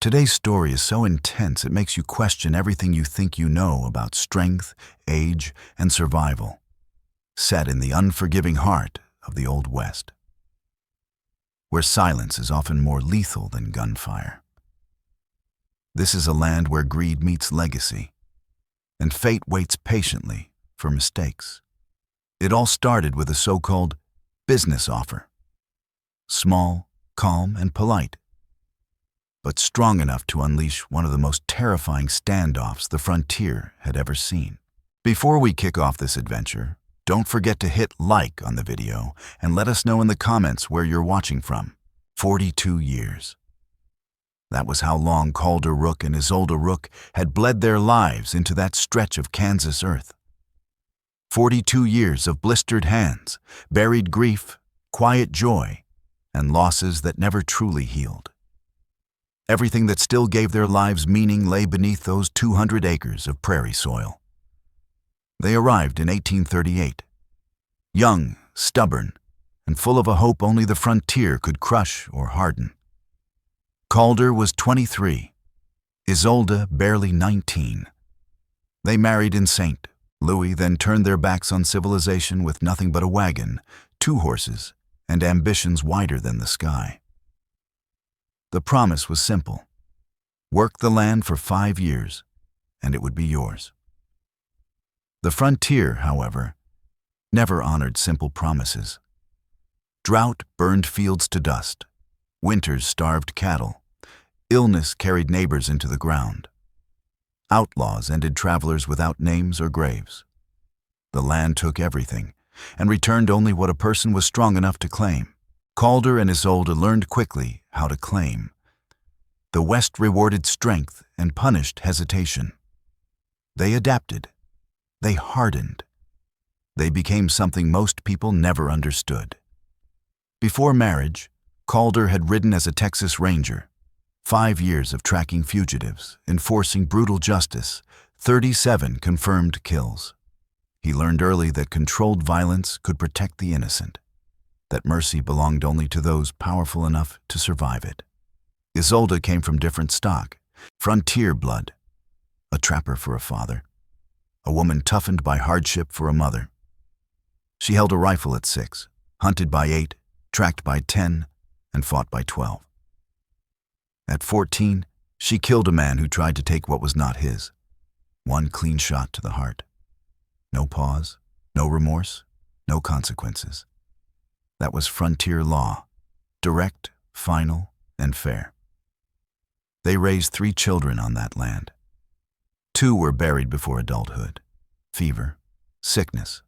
Today's story is so intense it makes you question everything you think you know about strength, age, and survival. Set in the unforgiving heart of the Old West, where silence is often more lethal than gunfire. This is a land where greed meets legacy, and fate waits patiently for mistakes. It all started with a so-called business offer. Small, calm, and polite, but strong enough to unleash one of the most terrifying standoffs the frontier had ever seen. Before we kick off this adventure, don't forget to hit like on the video and let us know in the comments where you're watching from. 42 years. That was how long Calder Rook and Isolde Rook had bled their lives into that stretch of Kansas earth. 42 years of blistered hands, buried grief, quiet joy, and losses that never truly healed. Everything that still gave their lives meaning lay beneath those 200 acres of prairie soil. They arrived in 1838, young, stubborn, and full of a hope only the frontier could crush or harden. Calder was 23, Isolde barely 19. They married in St. Louis, then turned their backs on civilization with nothing but a wagon, 2 horses, and ambitions wider than the sky. The promise was simple. Work the land for 5 years, and it would be yours. The frontier, however, never honored simple promises. Drought burned fields to dust. Winters starved cattle. Illness carried neighbors into the ground. Outlaws ended travelers without names or graves. The land took everything, and returned only what a person was strong enough to claim. Calder and Isolde learned quickly how to claim. The West rewarded strength and punished hesitation. They adapted. They hardened. They became something most people never understood. Before marriage, Calder had ridden as a Texas Ranger. 5 years of tracking fugitives, enforcing brutal justice, 37 confirmed kills. He learned early that controlled violence could protect the innocent, that mercy belonged only to those powerful enough to survive it. Isolde came from different stock, frontier blood, a trapper for a father, a woman toughened by hardship for a mother. She held a rifle at 6, hunted by 8, tracked by 10, and fought by 12. At 14, she killed a man who tried to take what was not his. One clean shot to the heart. No pause, no remorse, no consequences. That was frontier law, direct, final, and fair. They raised 3 children on that land. 2 were buried before adulthood. Fever, sickness,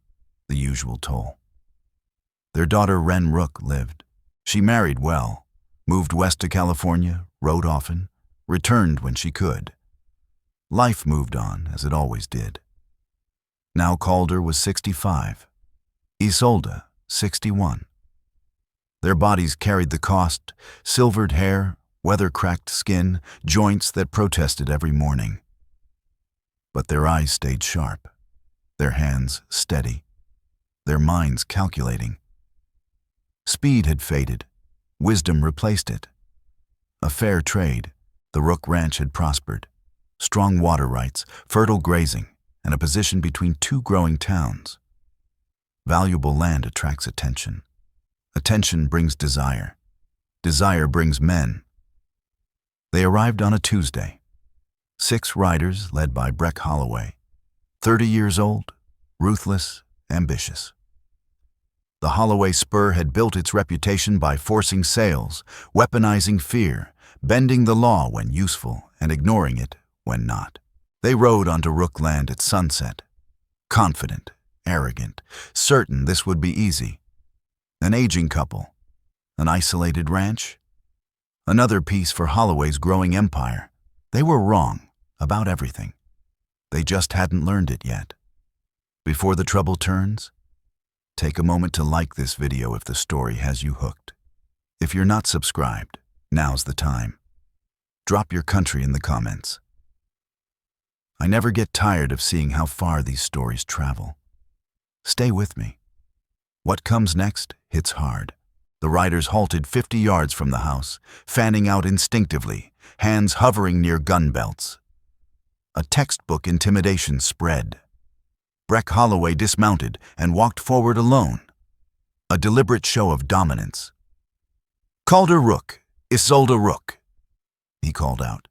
the usual toll. Their daughter Rook lived. She married well, moved west to California, rode often, returned when she could. Life moved on, as it always did. Now Calder was 65, Isolde 61. Their bodies carried the cost, silvered hair, weather-cracked skin, joints that protested every morning. But their eyes stayed sharp, their hands steady, their minds calculating. Speed had faded, wisdom replaced it. A fair trade, the Rook ranch had prospered. Strong water rights, fertile grazing, and a position between 2 growing towns. Valuable land attracts attention. Attention brings desire. Desire brings men. They arrived on a Tuesday. 6 riders led by Breck Holloway, 30 years old, ruthless, ambitious. The Holloway spur had built its reputation by forcing sales, weaponizing fear, bending the law when useful and ignoring it when not. They rode onto Rook land at sunset, confident, arrogant, certain this would be easy. An aging couple, an isolated ranch, another piece for Holloway's growing empire. They were wrong about everything. They just hadn't learned it yet. Before the trouble turns, take a moment to like this video if the story has you hooked. If you're not subscribed, now's the time. Drop your country in the comments. I never get tired of seeing how far these stories travel. Stay with me. What comes next hits hard. The riders halted 50 yards from the house, fanning out instinctively, hands hovering near gun belts. A textbook intimidation spread. Breck Holloway dismounted and walked forward alone. A deliberate show of dominance. "Calder Rook, Isolde Rook," he called out.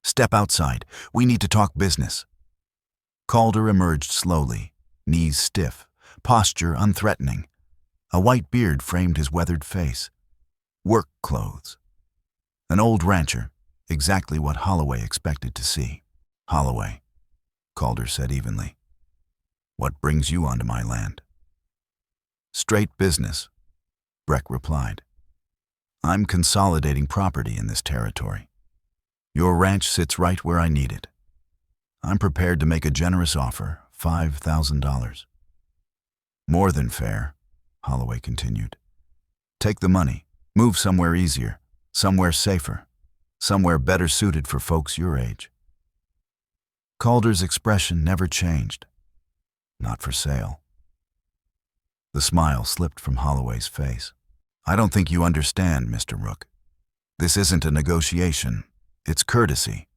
"Step outside. We need to talk business." Calder emerged slowly, knees stiff, posture unthreatening. A white beard framed his weathered face. Work clothes. An old rancher, exactly what Holloway expected to see. "Holloway," Calder said evenly. "What brings you onto my land?" "Straight business," Breck replied. "I'm consolidating property in this territory. Your ranch sits right where I need it. I'm prepared to make a generous offer, $5,000. "More than fair," Holloway continued. "Take the money, move somewhere easier, somewhere safer, somewhere better suited for folks your age." Calder's expression never changed. "Not for sale." The smile slipped from Holloway's face. "I don't think you understand, Mr. Rook. This isn't a negotiation. It's courtesy.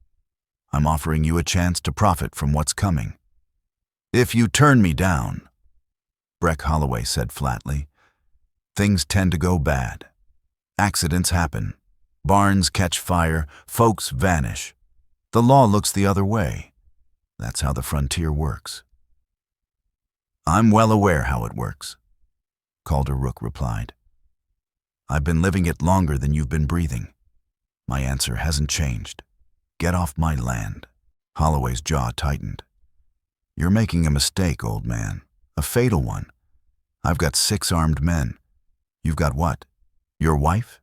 I'm offering you a chance to profit from what's coming. If you turn me down," Breck Holloway said flatly, "things tend to go bad. Accidents happen. Barns catch fire. Folks vanish. The law looks the other way. That's how the frontier works." "I'm well aware how it works," Calder Rook replied. "I've been living it longer than you've been breathing. My answer hasn't changed. Get off my land." Holloway's jaw tightened. "You're making a mistake, old man. A fatal one. I've got 6 armed men. You've got what? Your wife?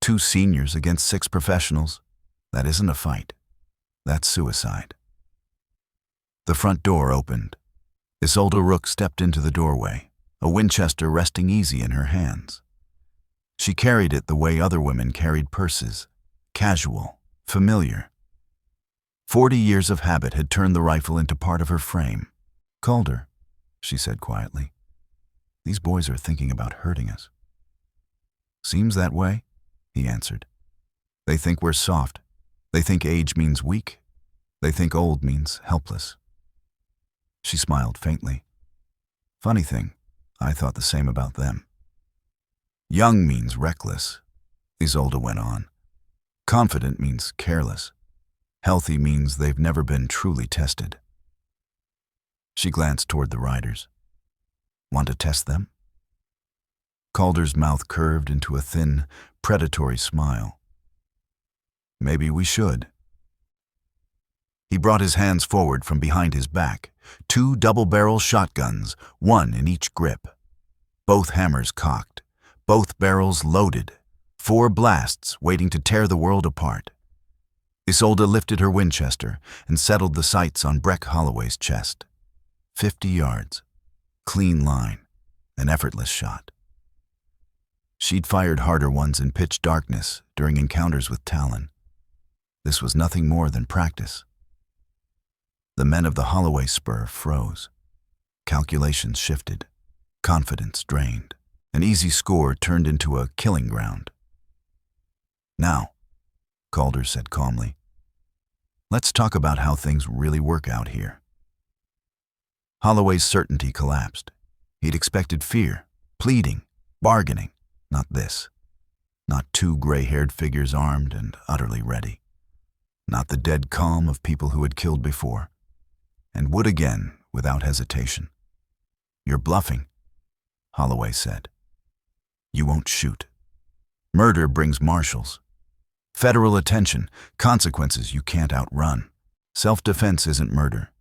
2 seniors against 6 professionals? That isn't a fight. That's suicide." The front door opened. Isolde Rook stepped into the doorway, a Winchester resting easy in her hands. She carried it the way other women carried purses, casual, familiar. 40 years of habit had turned the rifle into part of her frame. "Calder," she said quietly, "these boys are thinking about hurting us." "Seems that way," he answered. "They think we're soft. They think age means weak. They think old means helpless." She smiled faintly. "Funny thing, I thought the same about them." "Young means reckless," Isolde went on. "Confident means careless. Healthy means they've never been truly tested." She glanced toward the riders. "Want to test them?" Calder's mouth curved into a thin, predatory smile. "Maybe we should." He brought his hands forward from behind his back, 2 double-barrel shotguns, 1 in each grip. Both hammers cocked, both barrels loaded, 4 blasts waiting to tear the world apart. Isolde lifted her Winchester and settled the sights on Breck Holloway's chest. 50 yards, clean line, an effortless shot. She'd fired harder ones in pitch darkness during encounters with Talon. This was nothing more than practice. The men of the Holloway spur froze. Calculations shifted. Confidence drained. An easy score turned into a killing ground. "Now," Calder said calmly, "let's talk about how things really work out here." Holloway's certainty collapsed. He'd expected fear, pleading, bargaining. Not this. Not 2 gray-haired figures armed and utterly ready. Not the dead calm of people who had killed before, and would again without hesitation. "You're bluffing," Holloway said. "You won't shoot. Murder brings marshals. Federal attention, consequences you can't outrun. Self-defense isn't murder,"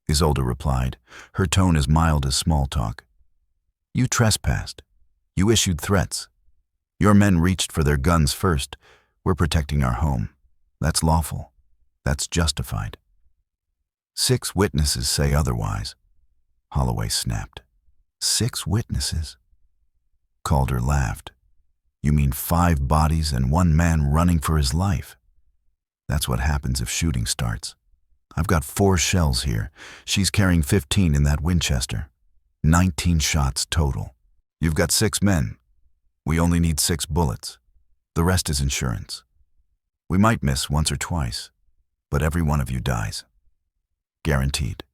Isolde replied, her tone as mild as small talk. "You trespassed. You issued threats. Your men reached for their guns first. We're protecting our home. That's lawful. That's justified." 6 witnesses say otherwise," Holloway snapped. 6 witnesses? Calder laughed. "You mean 5 bodies and 1 man running for his life? That's what happens if shooting starts. I've got 4 shells here. She's carrying 15 in that Winchester. 19 shots total. You've got 6 men. We only need 6 bullets. The rest is insurance. We might miss once or twice, but every one of you dies. Guaranteed.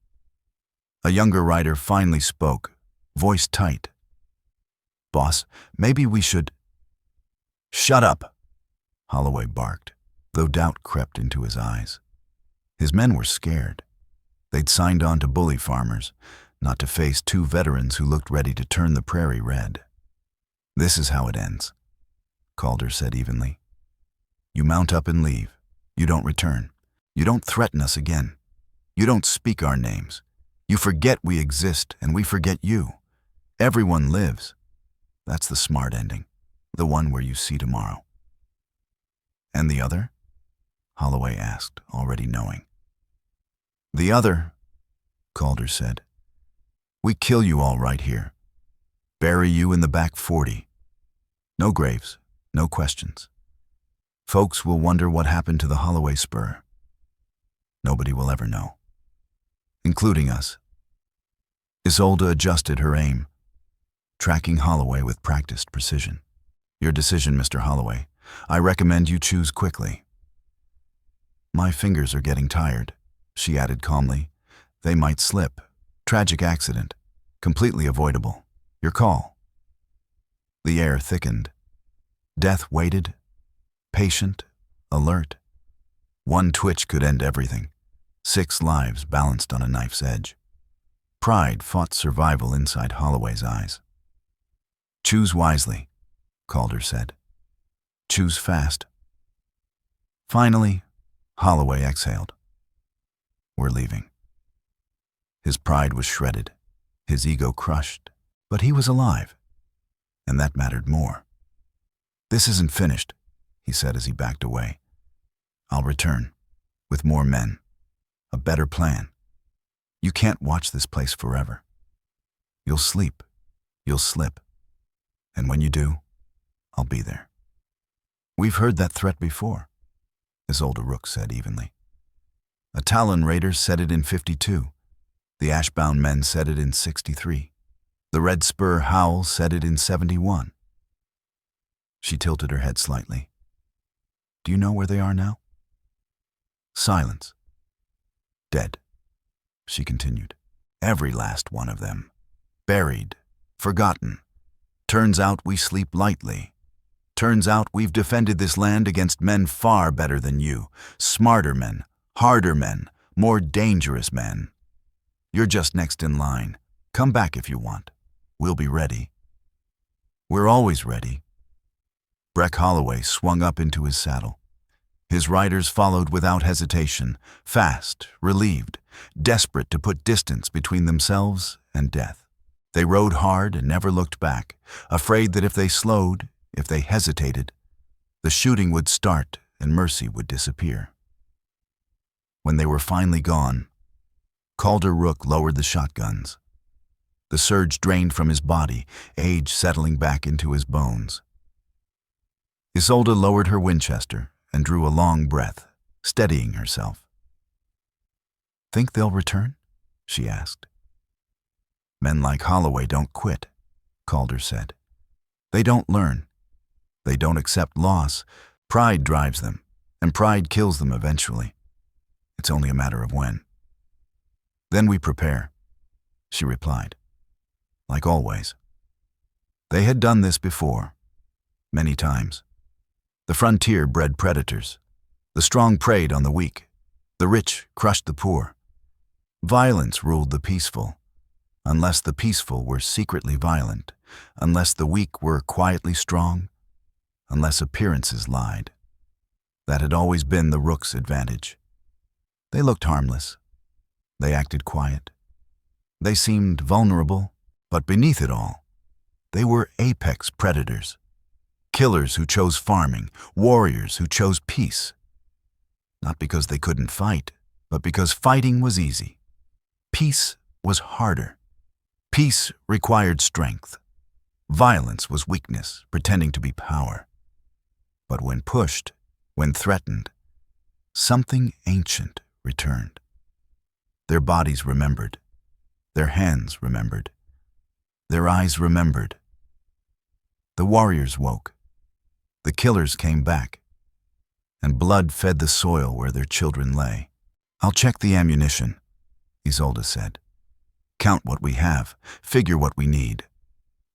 A younger rider finally spoke, voice tight. Boss, maybe we should... Shut up, Holloway barked, though doubt crept into his eyes. His men were scared. They'd signed on to bully farmers, not to face 2 veterans who looked ready to turn the prairie red. This is how it ends, Calder said evenly. You mount up and leave. You don't return. You don't threaten us again. You don't speak our names. You forget we exist and we forget you. Everyone lives. That's the smart ending, the one where you see tomorrow. And the other? Holloway asked, already knowing. The other, Calder said. We kill you all right here. Bury you in the back 40. No graves, no questions. Folks will wonder what happened to the Holloway Spur. Nobody will ever know, including us. Isolde adjusted her aim, tracking Holloway with practiced precision. Your decision, Mr. Holloway. I recommend you choose quickly. My fingers are getting tired, she added calmly. They might slip. Tragic accident. Completely avoidable. Your call. The air thickened. Death waited. Patient. Alert. One twitch could end everything. 6 lives balanced on a knife's edge. Pride fought survival inside Holloway's eyes. Choose wisely, Calder said. Choose fast. Finally, Holloway exhaled. We're leaving. His pride was shredded, his ego crushed, but he was alive, and that mattered more. This isn't finished, he said as he backed away. I'll return, with more men, a better plan. You can't watch this place forever. You'll sleep, you'll slip, and when you do, I'll be there. We've heard that threat before, Isolde Rook said evenly. A Talon raider said it in 52. The Ashbound men said it in 63. The Red Spur Howl said it in 71. She tilted her head slightly. Do you know where they are now? Silence. Dead, she continued. Every last one of them. Buried. Forgotten. Turns out we sleep lightly. Turns out we've defended this land against men far better than you. Smarter men. Harder men. More dangerous men. You're just next in line. Come back if you want. We'll be ready. We're always ready. Breck Holloway swung up into his saddle. His riders followed without hesitation, fast, relieved, desperate to put distance between themselves and death. They rode hard and never looked back, afraid that if they slowed, if they hesitated, the shooting would start and mercy would disappear. When they were finally gone, Calder Rook lowered the shotguns. The surge drained from his body, age settling back into his bones. Isolde lowered her Winchester and drew a long breath, steadying herself. Think they'll return? She asked. Men like Holloway don't quit, Calder said. They don't learn. They don't accept loss. Pride drives them, and pride kills them eventually. It's only a matter of when. Then we prepare, she replied. Like always. They had done this before, many times. The frontier bred predators. The strong preyed on the weak. The rich crushed the poor. Violence ruled the peaceful, unless the peaceful were secretly violent, unless the weak were quietly strong, unless appearances lied. That had always been the Rook's advantage. They looked harmless. They acted quiet. They seemed vulnerable, but beneath it all, they were apex predators. Killers who chose farming, warriors who chose peace. Not because they couldn't fight, but because fighting was easy. Peace was harder. Peace required strength. Violence was weakness, pretending to be power. But when pushed, when threatened, something ancient returned. Their bodies remembered. Their hands remembered. Their eyes remembered. The warriors woke. The killers came back. And blood fed the soil where their children lay. "I'll check the ammunition," Isolde said. "Count what we have, figure what we need.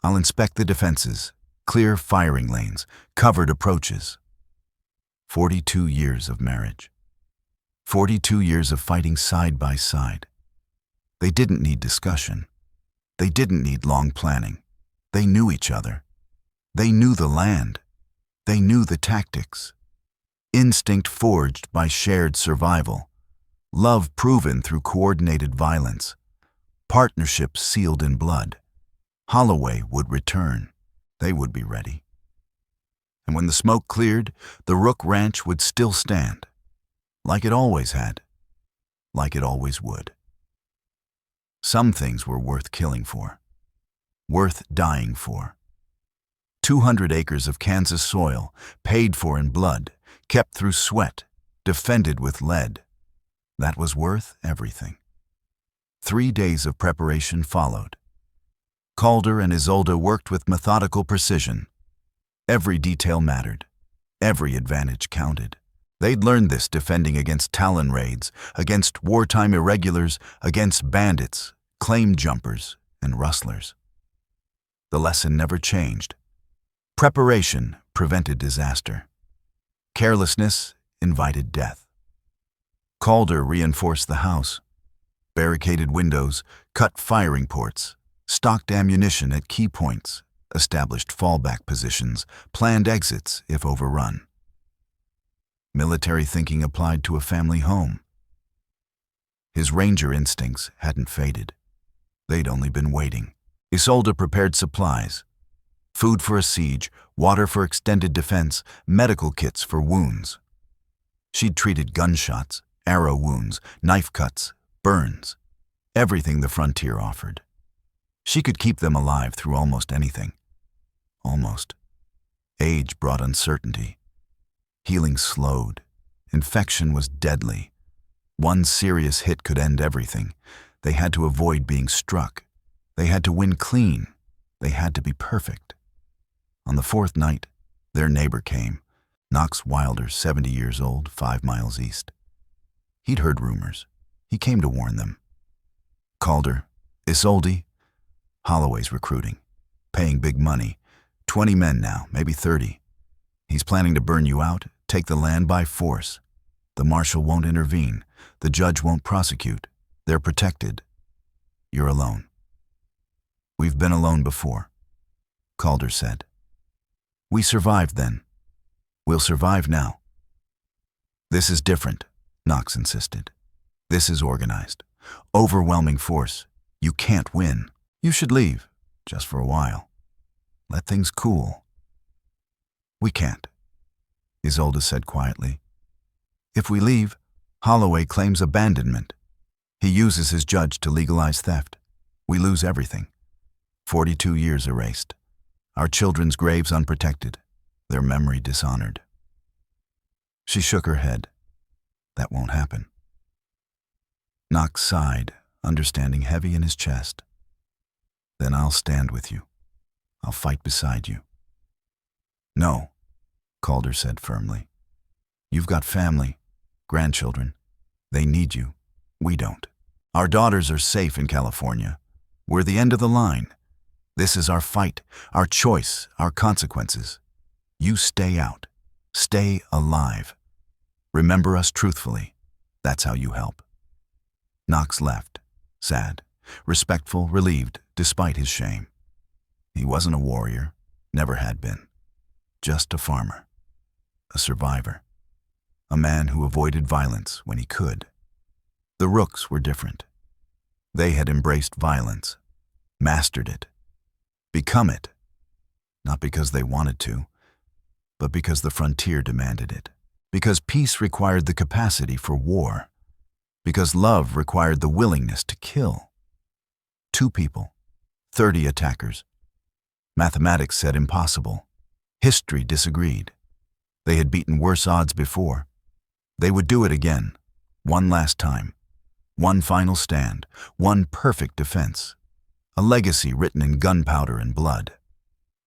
I'll inspect the defenses, clear firing lanes, covered approaches." 42 years of marriage. 42 years of fighting side by side. They didn't need discussion. They didn't need long planning. They knew each other. They knew the land. They knew the tactics. Instinct forged by shared survival. Love proven through coordinated violence. Partnership sealed in blood. Holloway would return. They would be ready. And when the smoke cleared, the Rook Ranch would still stand. Like it always had. Like it always would. Some things were worth killing for. Worth dying for. 200 acres of Kansas soil, paid for in blood, kept through sweat, defended with lead. That was worth everything. 3 days of preparation followed. Calder and Isolde worked with methodical precision. Every detail mattered. Every advantage counted. They'd learned this defending against Talon raids, against wartime irregulars, against bandits, claim jumpers, and rustlers. The lesson never changed. Preparation prevented disaster. Carelessness invited death. Calder reinforced the house, barricaded windows, cut firing ports, stocked ammunition at key points, established fallback positions, planned exits if overrun. Military thinking applied to a family home. His ranger instincts hadn't faded. They'd only been waiting. Isolde prepared supplies. Food for a siege, water for extended defense, medical kits for wounds. She'd treated gunshots, arrow wounds, knife cuts, burns, everything the frontier offered. She could keep them alive through almost anything. Almost. Age brought uncertainty. Healing slowed. Infection was deadly. One serious hit could end everything. They had to avoid being struck. They had to win clean. They had to be perfect. On the 4th night, their neighbor came, Knox Wilder, 70 years old, 5 miles east. He'd heard rumors. He came to warn them. Calder, Isolde, Holloway's recruiting, paying big money, 20 men now, maybe 30. He's planning to burn you out, take the land by force. The marshal won't intervene. The judge won't prosecute. They're protected. You're alone. "We've been alone before," Calder said. "We survived then. We'll survive now." "This is different," Knox insisted. "This is organized. Overwhelming force. You can't win. You should leave, just for a while. Let things cool." "We can't," Isolde said quietly. "If we leave, Holloway claims abandonment. He uses his judge to legalize theft. We lose everything. 42 years erased. Our children's graves unprotected. Their memory dishonored." She shook her head. "That won't happen." Knox sighed, understanding heavy in his chest. "Then I'll stand with you. I'll fight beside you." "No," Calder said firmly. "You've got family, grandchildren. They need you. We don't. Our daughters are safe in California. We're the end of the line. This is our fight, our choice, our consequences. You stay out. Stay alive. Remember us truthfully. That's how you help." Knox left, sad, respectful, relieved, despite his shame. He wasn't a warrior, never had been. Just a farmer. A survivor. A man who avoided violence when he could. The Rooks were different. They had embraced violence, mastered it, become it, not because they wanted to, but because the frontier demanded it, because peace required the capacity for war, because love required the willingness to kill. 2 people, 30 attackers. Mathematics said impossible. History disagreed. They had beaten worse odds before. They would do it again, one last time. One final stand, one perfect defense. A legacy written in gunpowder and blood.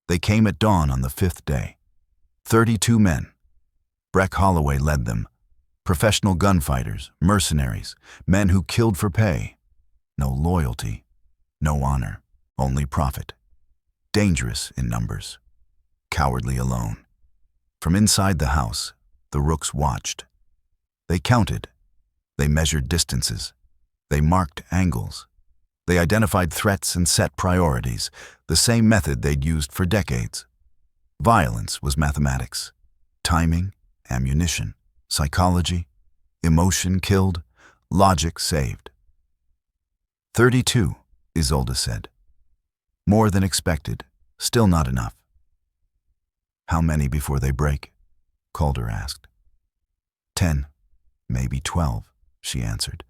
They came at dawn on the 5th day. 32 men. Breck Holloway led them. Professional gunfighters, mercenaries, men who killed for pay. No loyalty, no honor, only profit. Dangerous in numbers. Cowardly alone. From inside the house, the Rooks watched. They counted. They measured distances. They marked angles. They identified threats and set priorities, the same method they'd used for decades. Violence was mathematics. Timing, ammunition, psychology, emotion killed, logic saved. 32, Isolde said. More than expected, still not enough. How many before they break? Calder asked. 10, maybe 12, she answered.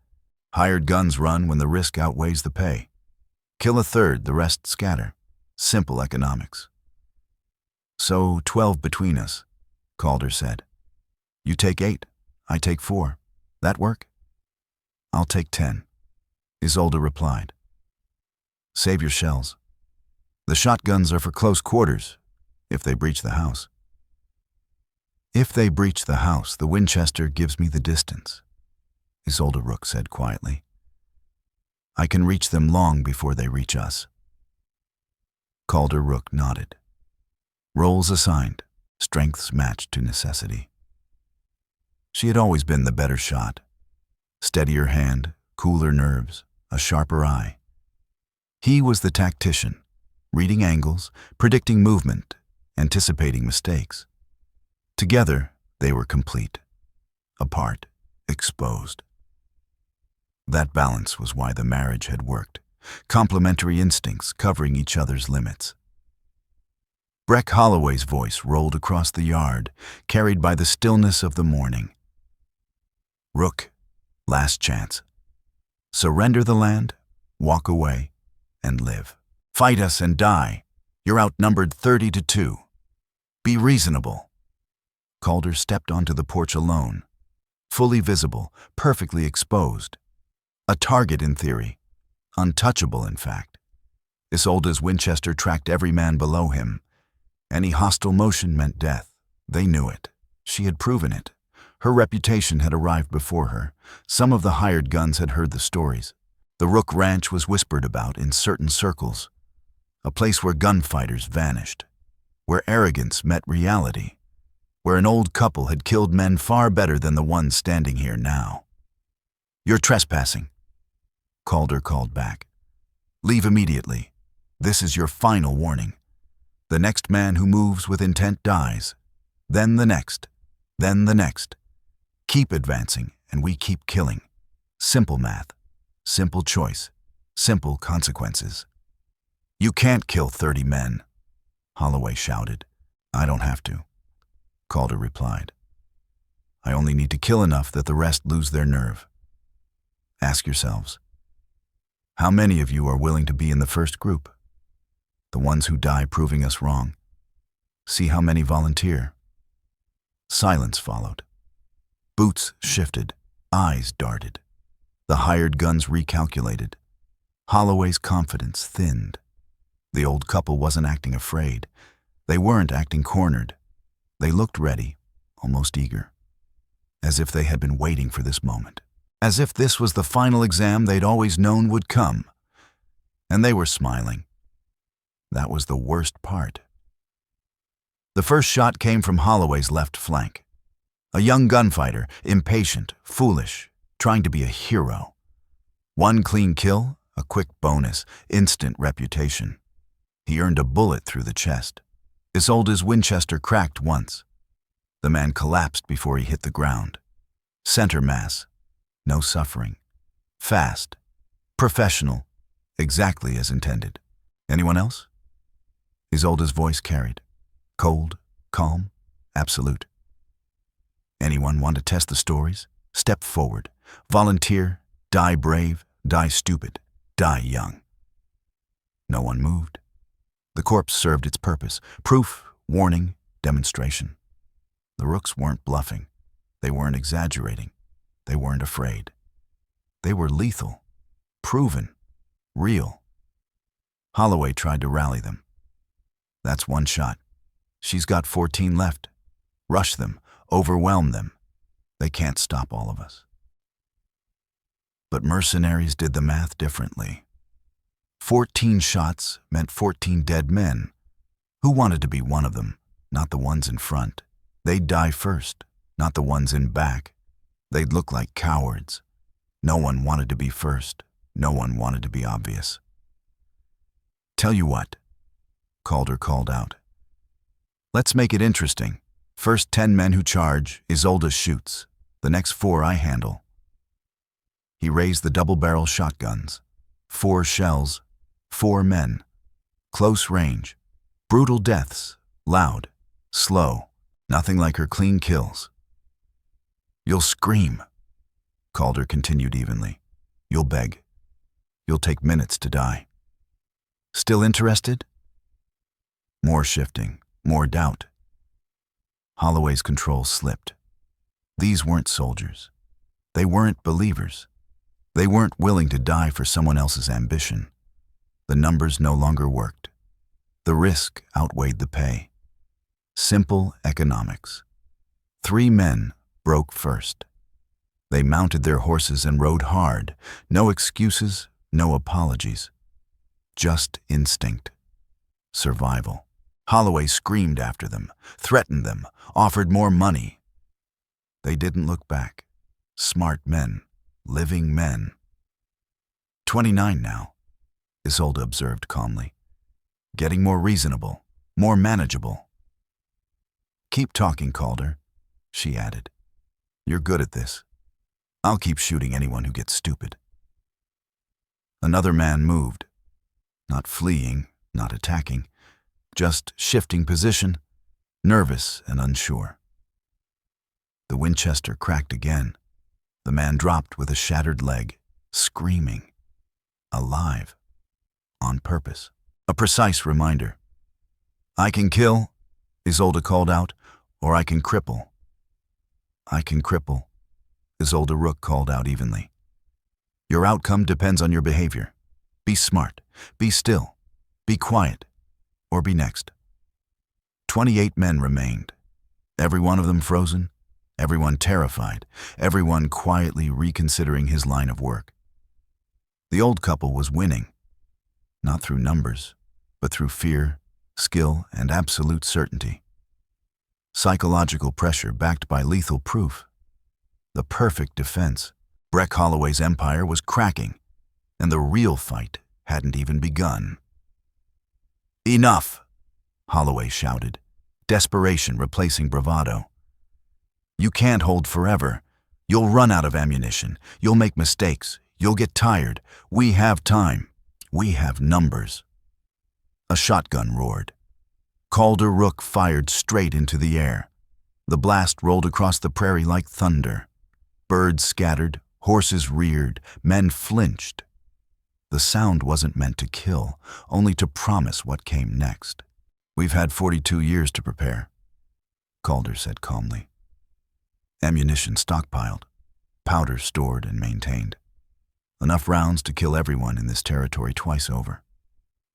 Hired guns run when the risk outweighs the pay. Kill a third, the rest scatter. Simple economics. So 12 between us, Calder said. You take 8, I take 4. That work? I'll take 10, Isolde replied. Save your shells. The shotguns are for close quarters, if they breach the house. If they breach the house, the Winchester gives me the distance, Isolde Rook said quietly. I can reach them long before they reach us. Calder Rook nodded. Roles assigned, strengths matched to necessity. She had always been the better shot. Steadier hand, cooler nerves, a sharper eye. He was the tactician, reading angles, predicting movement, anticipating mistakes. Together, they were complete. Apart, exposed. That balance was why the marriage had worked. Complementary instincts covering each other's limits. Breck Holloway's voice rolled across the yard, carried by the stillness of the morning. Rook, last chance. Surrender the land, walk away, and live. Fight us and die. You're outnumbered 30-2. Be reasonable. Calder stepped onto the porch alone, fully visible, perfectly exposed. A target in theory, untouchable in fact. Isolde's Winchester tracked every man below him. Any hostile motion meant death. They knew it. She had proven it. Her reputation had arrived before her. Some of the hired guns had heard the stories. The Rook Ranch was whispered about in certain circles. A place where gunfighters vanished. Where arrogance met reality. Where an old couple had killed men far better than the one standing here now. You're trespassing, Calder called back. Leave immediately. This is your final warning. The next man who moves with intent dies. Then the next. Then the next. Keep advancing, and we keep killing. Simple math. Simple choice. Simple consequences. You can't kill 30 men, Holloway shouted. I don't have to, Calder replied. I only need to kill enough that the rest lose their nerve. Ask yourselves, how many of you are willing to be in the first group? The ones who die proving us wrong. See how many volunteer. Silence followed. Boots shifted, eyes darted. The hired guns recalculated. Holloway's confidence thinned. The old couple wasn't acting afraid. They weren't acting cornered. They looked ready, almost eager. As if they had been waiting for this moment. As if this was the final exam they'd always known would come. And they were smiling. That was the worst part. The first shot came from Holloway's left flank. A young gunfighter, impatient, foolish, trying to be a hero. One clean kill, a quick bonus, instant reputation. He earned a bullet through the chest. Isolde's Winchester cracked once. The man collapsed before he hit the ground. Center mass. No suffering. Fast. Professional. Exactly as intended. Anyone else? Isolde's voice carried. Cold, calm, absolute. Anyone want to test the stories? Step forward. Volunteer. Die brave. Die stupid. Die young. No one moved. The corpse served its purpose. Proof, warning, demonstration. The Rooks weren't bluffing. They weren't exaggerating. They weren't afraid. They were lethal, proven, real. Holloway tried to rally them. That's one shot. She's got 14 left. Rush them, overwhelm them. They can't stop all of us. But mercenaries did the math differently. 14 shots meant 14 dead men. Who wanted to be one of them? Not the ones in front. They'd die first, not the ones in back. They'd look like cowards. No one wanted to be first. No one wanted to be obvious. Tell you what, Calder called out. Let's make it interesting. First 10 men who charge, Isolde shoots. The next 4 I handle. He raised the double-barrel shotguns. 4 shells, 4 men. Close range. Brutal deaths. Loud. Slow. Nothing like her clean kills. You'll scream, Calder continued evenly. You'll beg. You'll take minutes to die. Still interested? More shifting, more doubt. Holloway's control slipped. These weren't soldiers. They weren't believers. They weren't willing to die for someone else's ambition. The numbers no longer worked. The risk outweighed the pay. Simple economics. 3 men broke first. They mounted their horses and rode hard. No excuses, no apologies. Just instinct. Survival. Holloway screamed after them, threatened them, offered more money. They didn't look back. Smart men, living men. 29 now, Isolde observed calmly. Getting more reasonable, more manageable. Keep talking, Calder, she added. You're good at this. I'll keep shooting anyone who gets stupid. Another man moved. Not fleeing, not attacking, just shifting position, nervous and unsure. The Winchester cracked again. The man dropped with a shattered leg, screaming. Alive. On purpose. A precise reminder. I can kill, Isolde called out, or I can cripple. I can cripple, Isolde Rook called out evenly. Your outcome depends on your behavior. Be smart, be still, be quiet, or be next. 28 men remained, every one of them frozen, everyone terrified, everyone quietly reconsidering his line of work. The old couple was winning, not through numbers, but through fear, skill, and absolute certainty. Psychological pressure backed by lethal proof. The perfect defense. Breck Holloway's empire was cracking, and the real fight hadn't even begun. Enough, Holloway shouted, desperation replacing bravado. You can't hold forever. You'll run out of ammunition. You'll make mistakes. You'll get tired. We have time. We have numbers. A shotgun roared. Calder Rook fired straight into the air. The blast rolled across the prairie like thunder. Birds scattered, horses reared, men flinched. The sound wasn't meant to kill, only to promise what came next. We've had 42 years to prepare, Calder said calmly. Ammunition stockpiled, powder stored and maintained. Enough rounds to kill everyone in this territory twice over.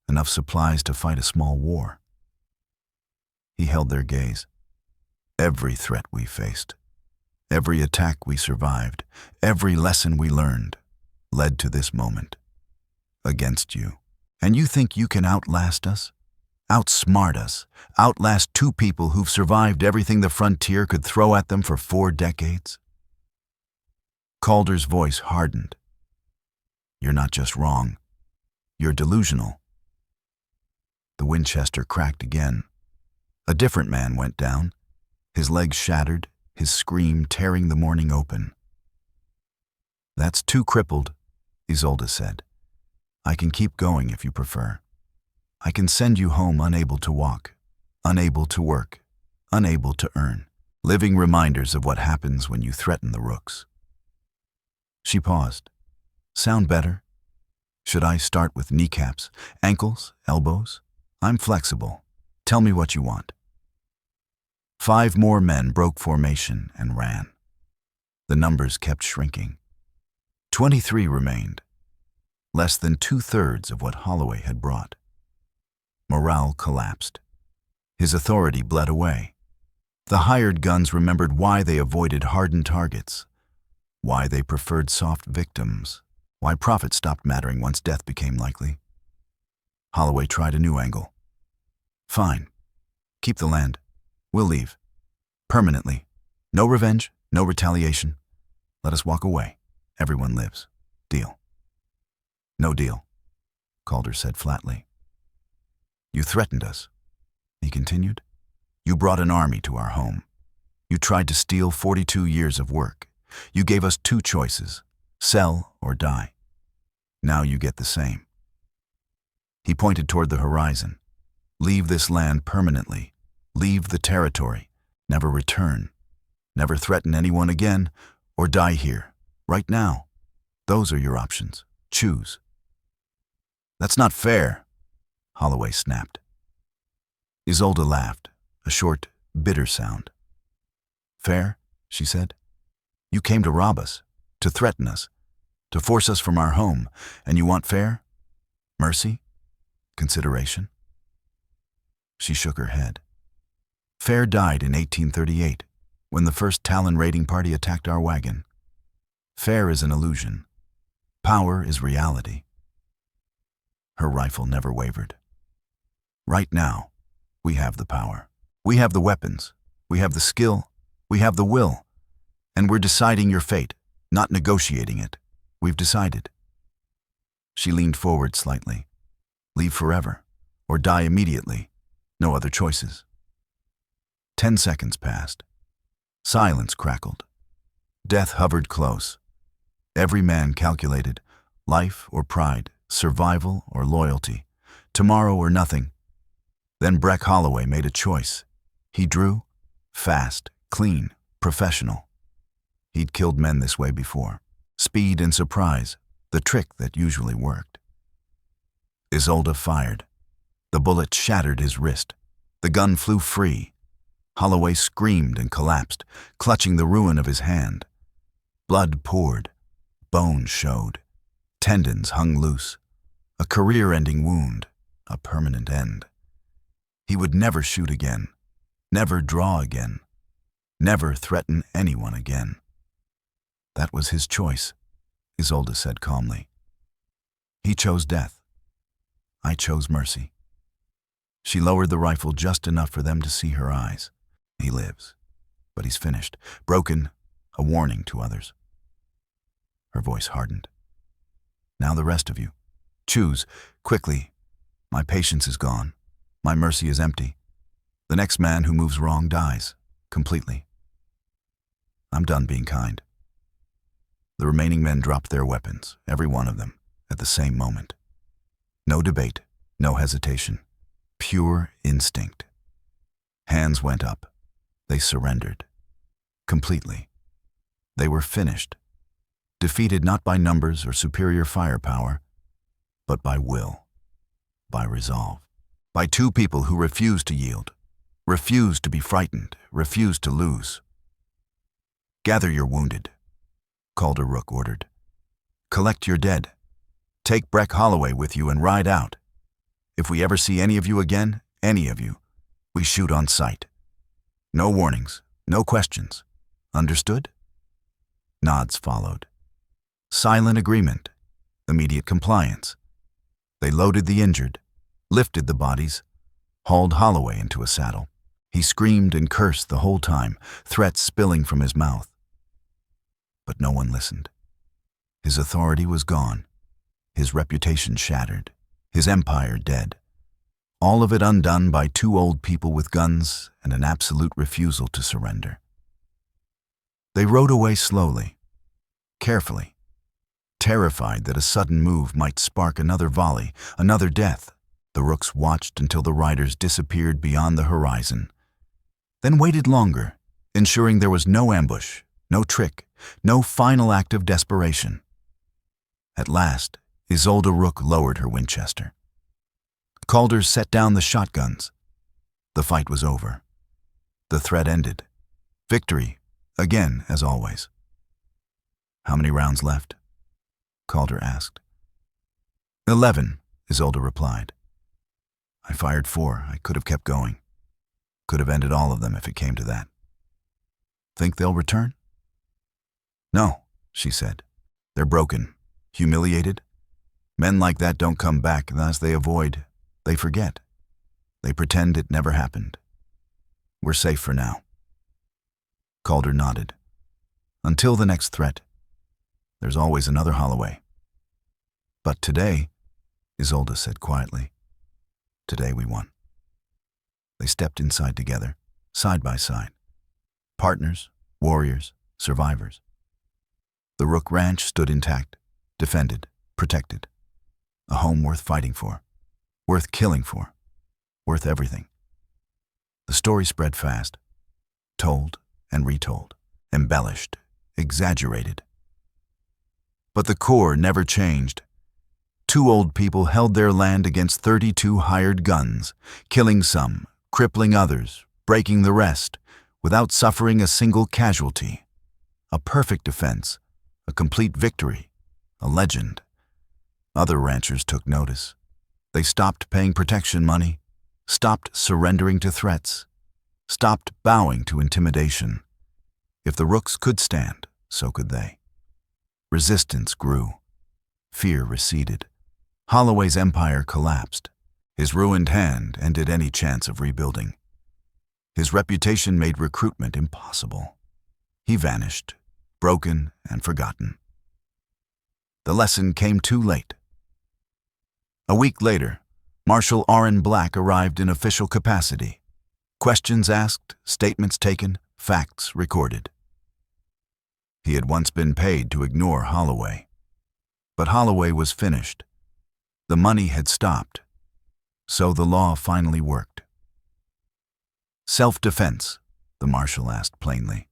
Enough supplies to fight a small war. He held their gaze. Every threat we faced, every attack we survived, every lesson we learned, led to this moment. Against you. And you think you can outlast us? Outsmart us? Outlast 2 people who've survived everything the frontier could throw at them for 4 decades? Calder's voice hardened. You're not just wrong. You're delusional. The Winchester cracked again. A different man went down, his legs shattered, his scream tearing the morning open. That's 2 crippled, Isolde said. I can keep going if you prefer. I can send you home unable to walk, unable to work, unable to earn, living reminders of what happens when you threaten the Rooks. She paused. Sound better? Should I start with kneecaps, ankles, elbows? I'm flexible. Tell me what you want. 5 more men broke formation and ran. The numbers kept shrinking. 23 remained. Less than 2/3 of what Holloway had brought. Morale collapsed. His authority bled away. The hired guns remembered why they avoided hardened targets, why they preferred soft victims, why profit stopped mattering once death became likely. Holloway tried a new angle. Fine. Keep the land. We'll leave. Permanently. No revenge, no retaliation. Let us walk away. Everyone lives. Deal. No deal, Calder said flatly. You threatened us, he continued. You brought an army to our home. You tried to steal 42 years of work. You gave us two choices, sell or die. Now you get the same. He pointed toward the horizon. Leave this land permanently. Leave the territory. Never return. Never threaten anyone again, or die here, right now. Those are your options. Choose. That's not fair, Holloway snapped. Isolde laughed, a short, bitter sound. Fair, she said. You came to rob us, to threaten us, to force us from our home, and you want fair? Mercy? Consideration? She shook her head. Fair died in 1838, when the first Talon raiding party attacked our wagon. Fair is an illusion. Power is reality. Her rifle never wavered. Right now, we have the power. We have the weapons. We have the skill. We have the will. And we're deciding your fate, not negotiating it. We've decided. She leaned forward slightly. Leave forever, or die immediately. No other choices. 10 seconds passed. Silence crackled. Death hovered close. Every man calculated, life or pride, survival or loyalty, tomorrow or nothing. Then Breck Holloway made a choice. He drew, fast, clean, professional. He'd killed men this way before. Speed and surprise, the trick that usually worked. Isolde fired. The bullet shattered his wrist. The gun flew free. Holloway screamed and collapsed, clutching the ruin of his hand. Blood poured. Bone showed. Tendons hung loose. A career-ending wound. A permanent end. He would never shoot again. Never draw again. Never threaten anyone again. That was his choice, Isolde said calmly. He chose death. I chose mercy. She lowered the rifle just enough for them to see her eyes. He lives, but he's finished, broken, a warning to others. Her voice hardened. Now the rest of you. Choose, quickly. My patience is gone. My mercy is empty. The next man who moves wrong dies, completely. I'm done being kind. The remaining men dropped their weapons, every one of them, at the same moment. No debate, no hesitation. Pure instinct. Hands went up. They surrendered. Completely. They were finished. Defeated not by numbers or superior firepower, but by will, by resolve. By two people who refused to yield, refused to be frightened, refused to lose. Gather your wounded, Calder Rook ordered. Collect your dead. Take Breck Holloway with you and ride out. If we ever see any of you again, any of you, we shoot on sight. No warnings, no questions. Understood? Nods followed. Silent agreement, immediate compliance. They loaded the injured, lifted the bodies, hauled Holloway into a saddle. He screamed and cursed the whole time, threats spilling from his mouth. But no one listened. His authority was gone, his reputation shattered, his empire dead. All of it undone by two old people with guns and an absolute refusal to surrender. They rode away slowly, carefully, terrified that a sudden move might spark another volley, another death. The Rooks watched until the riders disappeared beyond the horizon, then waited longer, ensuring there was no ambush, no trick, no final act of desperation. At last, Isolde Rook lowered her Winchester. Calder set down the shotguns. The fight was over. The threat ended. Victory, again as always. How many rounds left? Calder asked. 11, Isolde replied. I fired 4. I could have kept going. Could have ended all of them if it came to that. Think they'll return? No, she said. They're broken, humiliated. Men like that don't come back, thus they avoid, they forget. They pretend it never happened. We're safe for now. Calder nodded. Until the next threat. There's always another Holloway. But today, Isolde said quietly, today we won. They stepped inside together, side by side. Partners, warriors, survivors. The Rook ranch stood intact, defended, protected. A home worth fighting for, worth killing for, worth everything. The story spread fast, told and retold, embellished, exaggerated. But the core never changed. 2 old people held their land against 32 hired guns, killing some, crippling others, breaking the rest, without suffering a single casualty. A perfect defense, a complete victory, a legend. Other ranchers took notice. They stopped paying protection money, stopped surrendering to threats, stopped bowing to intimidation. If the Rooks could stand, so could they. Resistance grew. Fear receded. Holloway's empire collapsed. His ruined hand ended any chance of rebuilding. His reputation made recruitment impossible. He vanished, broken and forgotten. The lesson came too late. A week later, Marshal Orrin Black arrived in official capacity. Questions asked, statements taken, facts recorded. He had once been paid to ignore Holloway. But Holloway was finished. The money had stopped. So the law finally worked. Self-defense, the marshal asked plainly.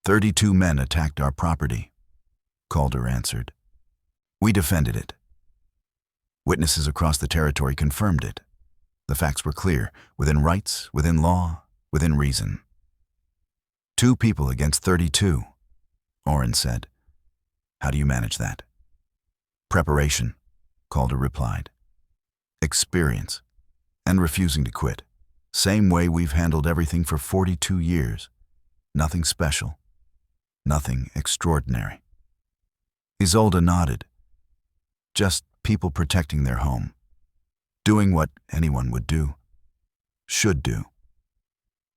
32 men attacked our property, Calder answered. We defended it. Witnesses across the territory confirmed it. The facts were clear, within rights, within law, within reason. 2 people against 32, Orrin said. How do you manage that? Preparation, Calder replied. Experience, and refusing to quit. Same way we've handled everything for 42 years. Nothing special, nothing extraordinary. Isolde nodded. Just people protecting their home, doing what anyone would do, should do.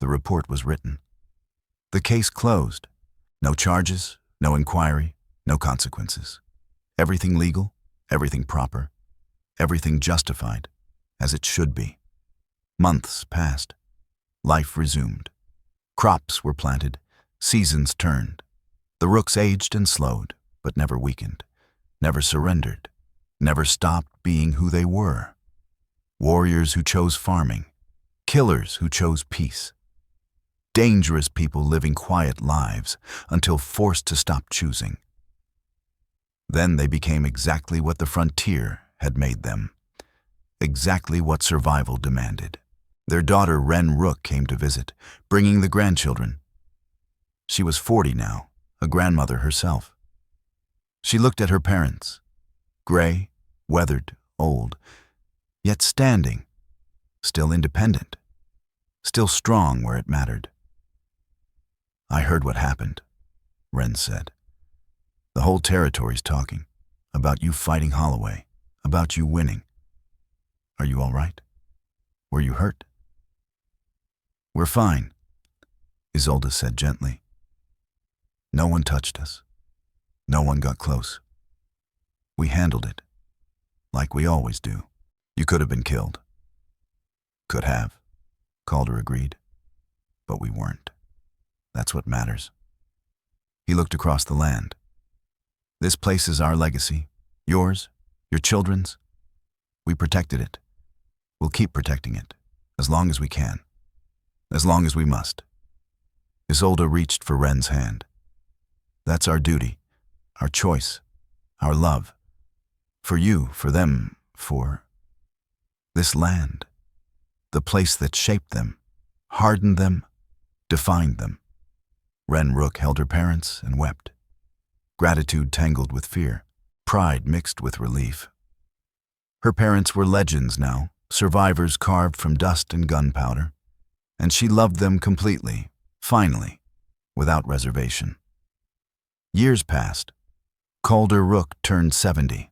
The report was written. The case closed. No charges, no inquiry, no consequences. Everything legal, everything proper, everything justified, as it should be. Months passed. Life resumed. Crops were planted. Seasons turned. The Rooks aged and slowed, but never weakened, never surrendered, never stopped being who they were. Warriors who chose farming, killers who chose peace. Dangerous people living quiet lives until forced to stop choosing. Then they became exactly what the frontier had made them, exactly what survival demanded. Their daughter, Rook, came to visit, bringing the grandchildren. She was 40 now, a grandmother herself. She looked at her parents, gray, weathered, old, yet standing, still independent, still strong where it mattered. I heard what happened, Wren said. The whole territory's talking, about you fighting Holloway, about you winning. Are you all right? Were you hurt? We're fine, Isolde said gently. No one touched us. No one got close. We handled it, like we always do. You could have been killed. Could have, Calder agreed. But we weren't. That's what matters. He looked across the land. This place is our legacy. Yours, your children's. We protected it. We'll keep protecting it, as long as we can. As long as we must. Isolde reached for Wren's hand. That's our duty, our choice, our love. For you, for them, for this land. The place that shaped them, hardened them, defined them. Rook held her parents and wept. Gratitude tangled with fear, pride mixed with relief. Her parents were legends now, survivors carved from dust and gunpowder. and she loved them completely, finally, without reservation. Years passed. Calder Rook turned 70.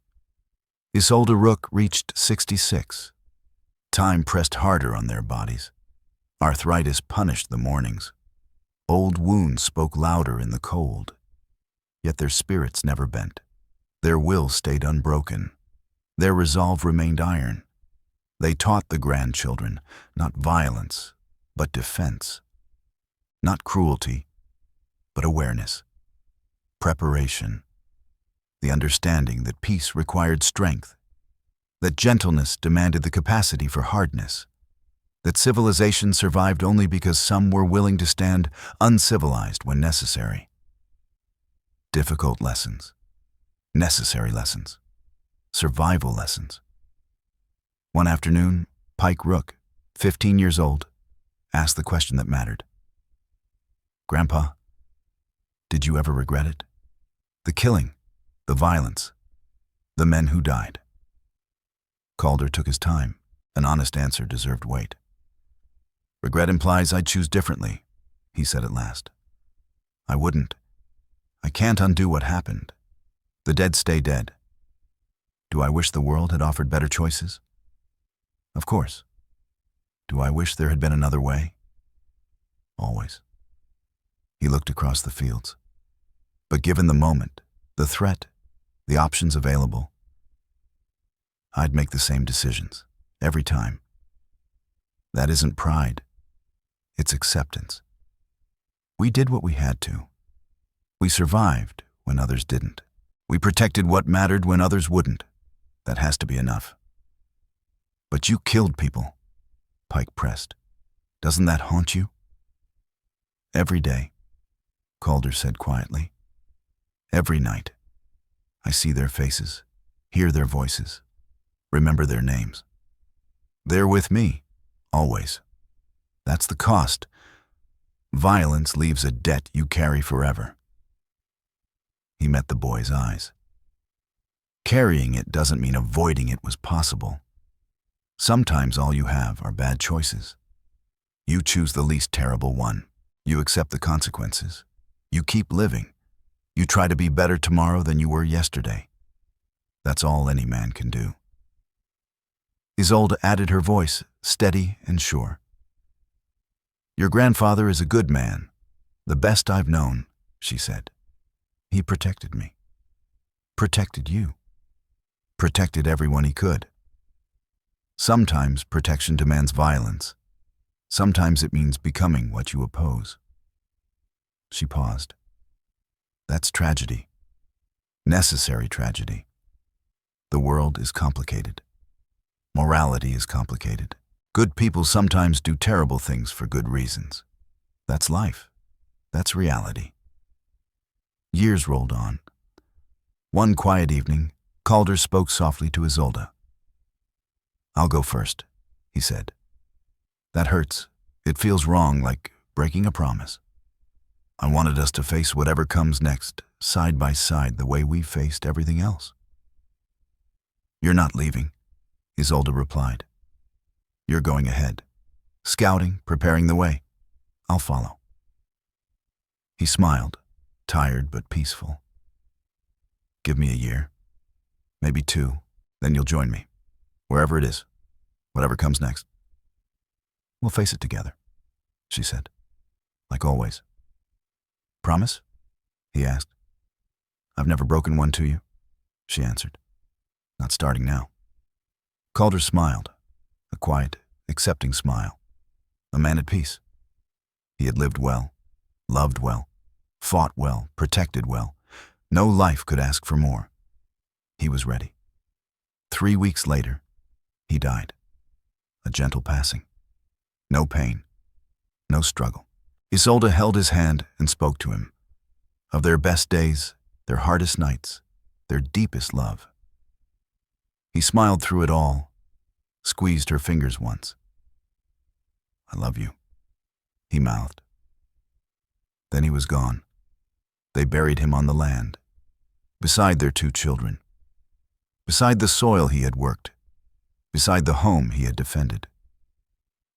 Isolde Rook reached 66. Time pressed harder on their bodies. Arthritis punished the mornings. Old wounds spoke louder in the cold. Yet their spirits never bent. Their will stayed unbroken. Their resolve remained iron. They taught the grandchildren not violence, but defense. Not cruelty, but awareness. Preparation. The understanding that peace required strength, that gentleness demanded the capacity for hardness, that civilization survived only because some were willing to stand uncivilized when necessary. Difficult lessons, necessary lessons, survival lessons. One afternoon, Pike Rook, 15 years old, asked the question that mattered. "Grandpa, did you ever regret it? The killing, the violence, the men who died?" Calder took his time. An honest answer deserved weight. "Regret implies I'd choose differently," he said at last. "I wouldn't. I can't undo what happened. The dead stay dead. Do I wish the world had offered better choices? Of course. Do I wish there had been another way? Always." He looked across the fields. But given the moment, the threat, the options available, I'd make the same decisions, every time. That isn't pride. It's acceptance. We did what we had to. We survived when others didn't. We protected what mattered when others wouldn't. That has to be enough. "But you killed people," Pike pressed. "Doesn't that haunt you?" "Every day," Calder said quietly. "Every night. I see their faces, hear their voices, remember their names. They're with me, always. That's the cost. Violence leaves a debt you carry forever." He met the boy's eyes. Carrying it doesn't mean avoiding it was possible. Sometimes all you have are bad choices. You choose the least terrible one. You accept the consequences. You keep living. You try to be better tomorrow than you were yesterday. That's all any man can do. Isolde added her voice, steady and sure. "Your grandfather is a good man, the best I've known," she said. "He protected me. Protected you. Protected everyone he could. Sometimes protection demands violence. Sometimes it means becoming what you oppose." She paused. "That's tragedy. Necessary tragedy. The world is complicated. Morality is complicated. Good people sometimes do terrible things for good reasons. That's life. That's reality." Years rolled on. One quiet evening, Calder spoke softly to Isolde. "I'll go first," he said. "That hurts. It feels wrong, like breaking a promise. I wanted us to face whatever comes next, side by side, the way we faced everything else." "You're not leaving," Isolde replied. "You're going ahead, scouting, preparing the way. I'll follow." He smiled, tired but peaceful. "Give me a year, maybe 2, then you'll join me, wherever it is, whatever comes next. We'll face it together," she said, "like always." "Promise?" he asked. "I've never broken one to you," she answered. "Not starting now." Calder smiled, a quiet, accepting smile. A man at peace. He had lived well, loved well, fought well, protected well. No life could ask for more. He was ready. 3 weeks later, he died. A gentle passing. No pain, no struggle. Isolde held his hand and spoke to him. Of their best days, their hardest nights, their deepest love. He smiled through it all, squeezed her fingers once. "I love you," he mouthed. Then he was gone. They buried him on the land, beside their 2 children, beside the soil he had worked, beside the home he had defended.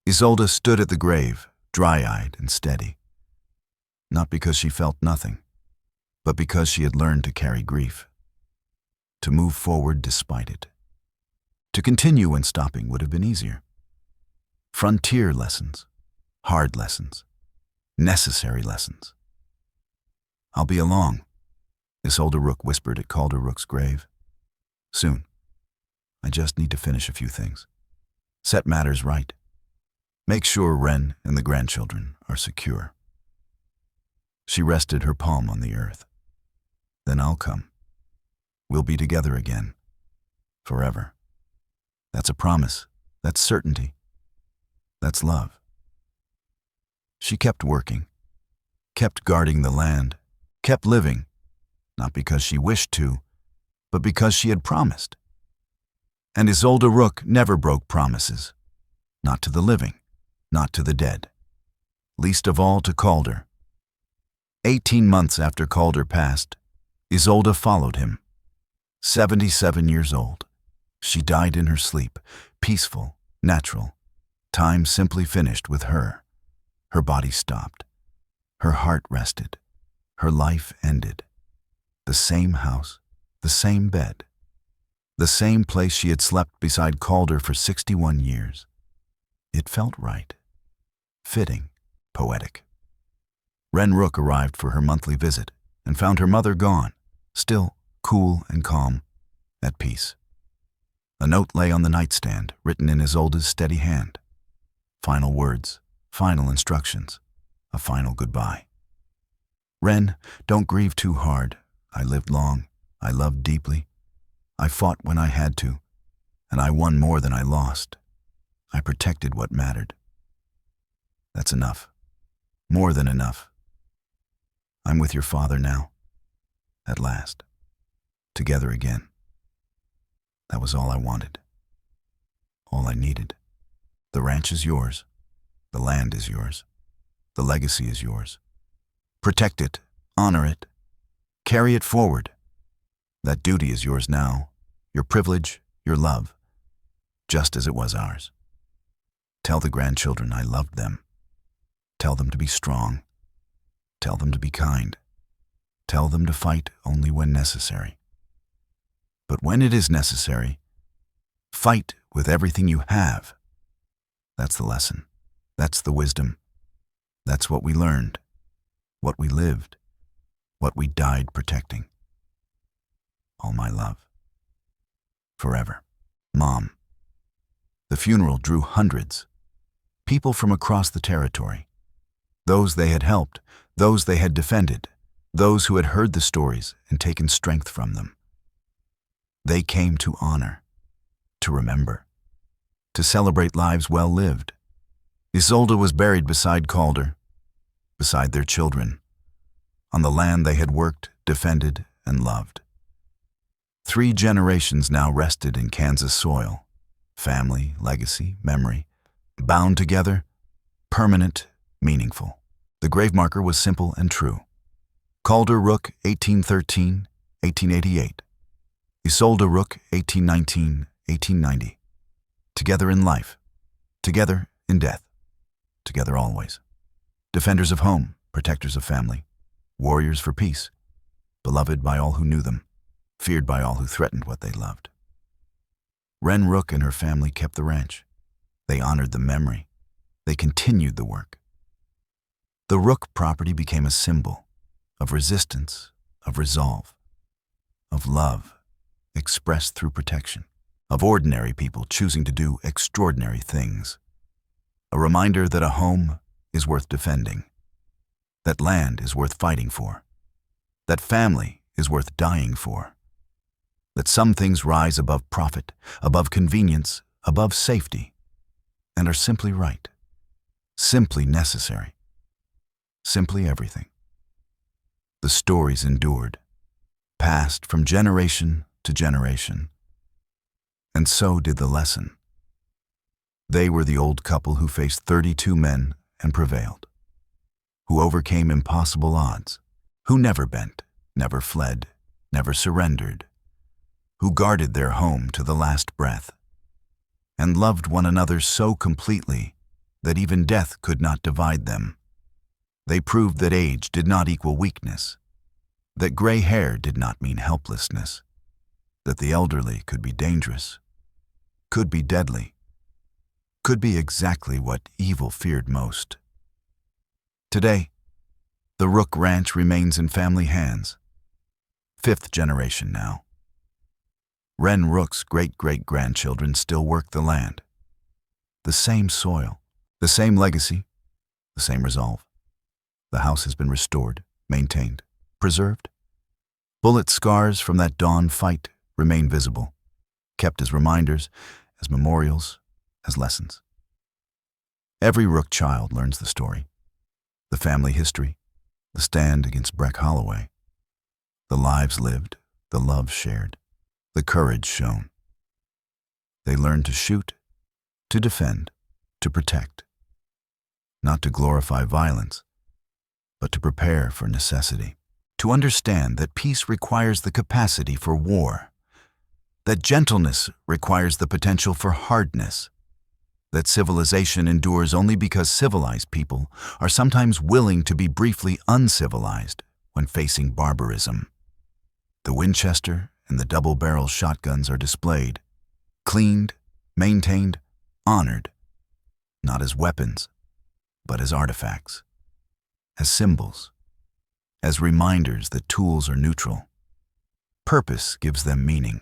Isolde stood at the grave, dry-eyed and steady. Not because she felt nothing, but because she had learned to carry grief, to move forward despite it. To continue when stopping would have been easier. Frontier lessons, hard lessons, necessary lessons. "I'll be along," Isolde Rook whispered at Calder Rook's grave. "Soon. I just need to finish a few things. Set matters right. Make sure Ren and the grandchildren are secure." She rested her palm on the earth. "Then I'll come. We'll be together again. Forever. That's a promise. That's certainty. That's love." She kept working, kept guarding the land, kept living, not because she wished to, but because she had promised. And Isolde Rook never broke promises, not to the living, not to the dead, least of all to Calder. 18 months after Calder passed, Isolde followed him. 77 years old. She died in her sleep, peaceful, natural. Time simply finished with her. Her body stopped. Her heart rested. Her life ended. The same house, the same bed, the same place she had slept beside Calder for 61 years. It felt right, fitting, poetic. Ren Rook arrived for her monthly visit and found her mother gone, still cool and calm, at peace. A note lay on the nightstand, written in Isolde's steady hand. Final words, final instructions, a final goodbye. "Ren, don't grieve too hard. I lived long. I loved deeply. I fought when I had to, and I won more than I lost. I protected what mattered. That's enough. More than enough. I'm with your father now. At last. Together again. That was all I wanted. All I needed. The ranch is yours. The land is yours. The legacy is yours. Protect it. Honor it. Carry it forward. That duty is yours now. Your privilege, your love. Just as it was ours. Tell the grandchildren I loved them. Tell them to be strong. Tell them to be kind. Tell them to fight only when necessary. But when it is necessary, fight with everything you have. That's the lesson. That's the wisdom. That's what we learned, what we lived, what we died protecting. All my love. Forever. Mom." The funeral drew hundreds. People from across the territory. Those they had helped, those they had defended, those who had heard the stories and taken strength from them. They came to honor, to remember, to celebrate lives well lived. Isolde was buried beside Calder, beside their children, on the land they had worked, defended, and loved. 3 generations now rested in Kansas soil, family, legacy, memory, bound together, permanent, meaningful. The grave marker was simple and true. Calder Rook, 1813, 1888. Isolde Rook, 1819, 1890. Together in life, together in death, together always. Defenders of home, protectors of family, warriors for peace, beloved by all who knew them, feared by all who threatened what they loved. Ren Rook and her family kept the ranch. They honored the memory. They continued the work. The Rook property became a symbol of resistance, of resolve, of love expressed through protection, of ordinary people choosing to do extraordinary things. A reminder that a home is worth defending, that land is worth fighting for, that family is worth dying for, that some things rise above profit, above convenience, above safety, and are simply right, simply necessary, simply everything. The stories endured, passed from generation to generation, and so did the lesson. They were the old couple who faced 32 men and prevailed, who overcame impossible odds, who never bent, never fled, never surrendered, who guarded their home to the last breath, and loved one another so completely that even death could not divide them. They proved that age did not equal weakness, that gray hair did not mean helplessness, that the elderly could be dangerous, could be deadly, could be exactly what evil feared most. Today, the Rook Ranch remains in family hands. 5th generation now. Ren Rook's great-great-grandchildren still work the land. The same soil, the same legacy, the same resolve. The house has been restored, maintained, preserved. Bullet scars from that dawn fight remain visible, kept as reminders, as memorials, as lessons. Every Rook child learns the story, the family history, the stand against Breck Holloway, the lives lived, the love shared, the courage shown. They learn to shoot, to defend, to protect, not to glorify violence, but to prepare for necessity, to understand that peace requires the capacity for war, that gentleness requires the potential for hardness, that civilization endures only because civilized people are sometimes willing to be briefly uncivilized when facing barbarism. The Winchester and the double-barrel shotguns are displayed, cleaned, maintained, honored, not as weapons, but as artifacts, as symbols, as reminders that tools are neutral. Purpose gives them meaning,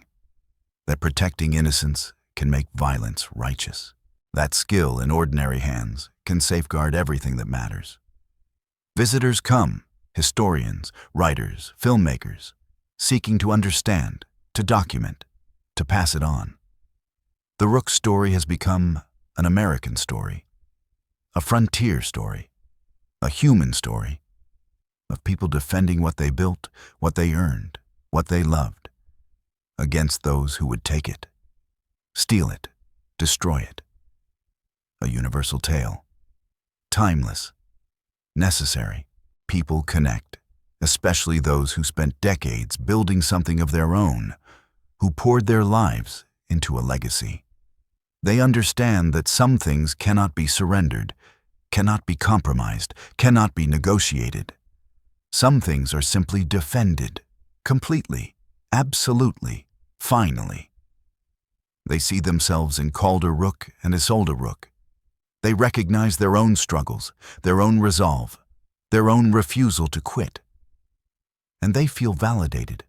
that protecting innocence can make violence righteous, that skill in ordinary hands can safeguard everything that matters. Visitors come, historians, writers, filmmakers, seeking to understand, to document, to pass it on. The Rook story has become an American story, a frontier story, a human story, of people defending what they built, what they earned, what they loved, against those who would take it, steal it, destroy it. A universal tale, timeless, necessary. People connect, especially those who spent decades building something of their own, who poured their lives into a legacy. They understand that some things cannot be surrendered, cannot be compromised, cannot be negotiated. Some things are simply defended, completely, absolutely, finally. They see themselves in Calder Rook and Isolde Rook. They recognize their own struggles, their own resolve, their own refusal to quit. And they feel validated,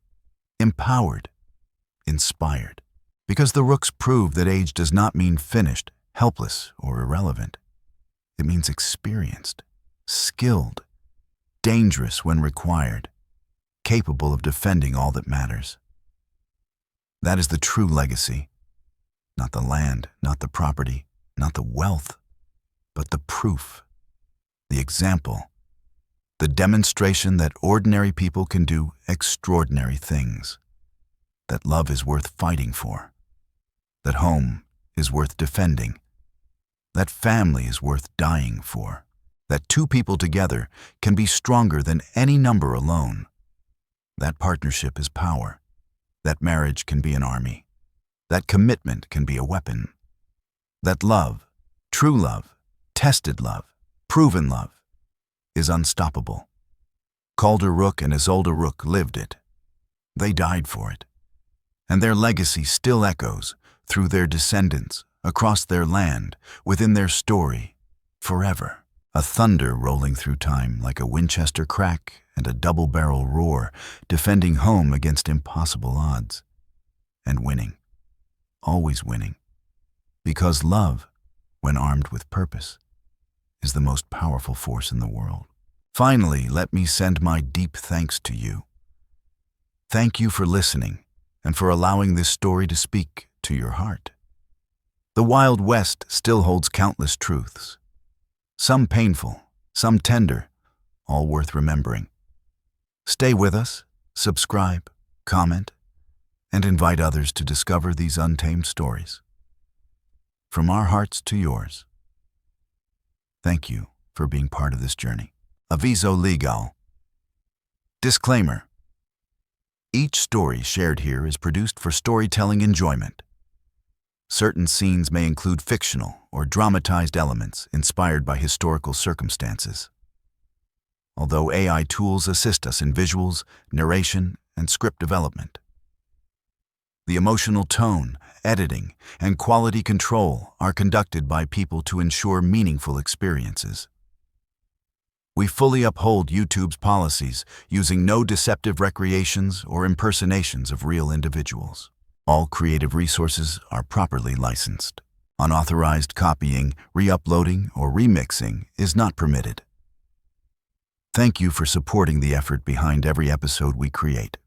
empowered, inspired. Because the Rooks prove that age does not mean finished, helpless, or irrelevant. It means experienced, skilled, dangerous when required, capable of defending all that matters. That is the true legacy. Not the land, not the property, not the wealth, but the proof, the example, the demonstration that ordinary people can do extraordinary things, that love is worth fighting for, that home is worth defending, that family is worth dying for, that two people together can be stronger than any number alone. That partnership is power, that marriage can be an army, that commitment can be a weapon, that love, true love, tested love, proven love, is unstoppable. Calder Rook and Isolde Rook lived it. They died for it. And their legacy still echoes through their descendants, across their land, within their story, forever. A thunder rolling through time like a Winchester crack and a double-barrel roar, defending home against impossible odds. And winning. Always winning. Because love, when armed with purpose, is the most powerful force in the world. Finally, let me send my deep thanks to you. Thank you for listening and for allowing this story to speak to your heart. The Wild West still holds countless truths, some painful, some tender, all worth remembering. Stay with us, subscribe, comment, and invite others to discover these untamed stories. From our hearts to yours, thank you for being part of this journey. Aviso legal. Disclaimer. Each story shared here is produced for storytelling enjoyment. Certain scenes may include fictional or dramatized elements inspired by historical circumstances. Although AI tools assist us in visuals, narration, and script development, the emotional tone, editing, and quality control are conducted by people to ensure meaningful experiences. We fully uphold YouTube's policies, using no deceptive recreations or impersonations of real individuals. All creative resources are properly licensed. Unauthorized copying, re-uploading, or remixing is not permitted. Thank you for supporting the effort behind every episode we create.